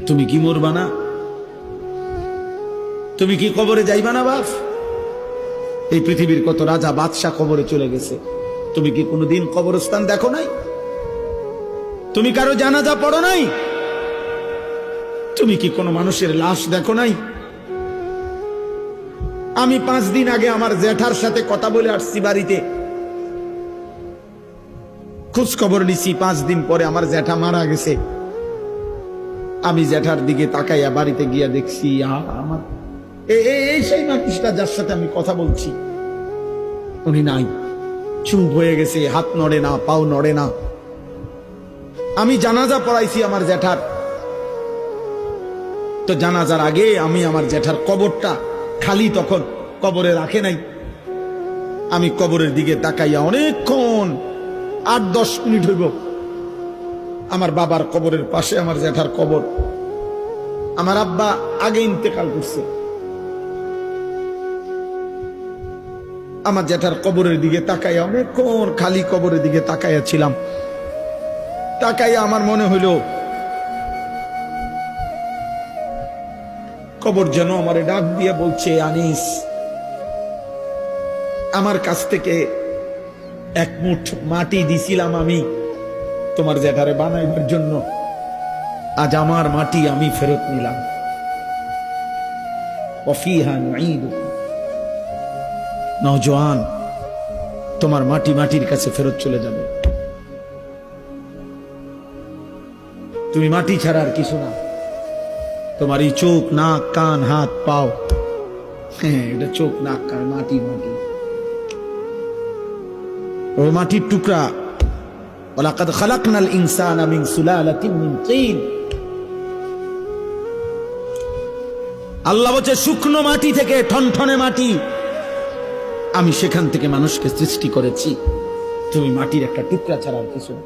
তুমি কি মরবা না? তুমি কি কবরে যাইবা না বাপ? এই পৃথিবীর কত রাজা বাদশাহ কবরে চলে গেছে, তুমি কি কোনোদিন কবরস্থান দেখো নাই? তুমি কারো জানাজা পড়ো নাই? তুমি কি কোনো মানুষের লাশ দেখো নাই? আমি 5 দিন আগে আমার জ্যাঠার সাথে কথা বলে আসছি, বাড়িতে খোঁজ খবর নিছি। 5 দিন পরে আমার জ্যাঠা মারা গেছে। আমি জ্যাঠার দিকে তাকাইয়া বাড়িতে গিয়া দেখছি আমার এই সেই মানুষটা যার সাথে আমি কথা বলছি, উনি নাই, চুপ হয়ে গেছে, হাত নড়ে না, পাও নড়ে না। আমি জানাজা পড়াইছি আমার জ্যাঠার, তো জানাজার আগে আমি আমার জ্যাঠার কবরটা খালি, তখন কবরে রাখে নাই। আমি কবরের দিকে তাকাইয়া অনেকক্ষণ 8-10 মিনিট হইব, আমার বাবার কবরের পাশে আমার জ্যাঠার কবর। আমার আব্বা আগে ইন্তেকাল করছে। আমার জ্যাঠার কবরের দিকে তাকাইয়া অনেকক্ষণ খালি কবরের দিকে তাকাইয়া ছিলাম। তাকাইয়া আমার মনে হইল কবর যেন আমারে ডাক দিয়ে বলছে, আনিস, আমার কাছ থেকে 1 মুঠ মাটি দিছিলাম আমি তোমার জ্যাঠারে বানাইবার জন্য, আজ আমার মাটি আমি ফেরত নিলাম। ওয়াফিহা নুঈদুকুম। নওজোয়ান, তোমার মাটি মাটির কাছে ফেরত চলে যাবে। তুমি মাটি ছাড়া আর কিছু না। তোমার এই চোখ, নাক, কান, হাত, পাও, হ্যাঁ, এটা চোখ, নাক, কান, মাটি মাটি, ও মাটির টুকরা। ওয়ালাকাদ খালাকনাল ইনসানা মিন সুলালাতিন মিন তিন। আল্লাহ বলছে শুকনো মাটি থেকে, ঠনঠনে মাটি, আমি সেখান থেকে মানুষকে সৃষ্টি করেছি। তুমি মাটির একটা টুকরা ছাড়া আর কিছু না।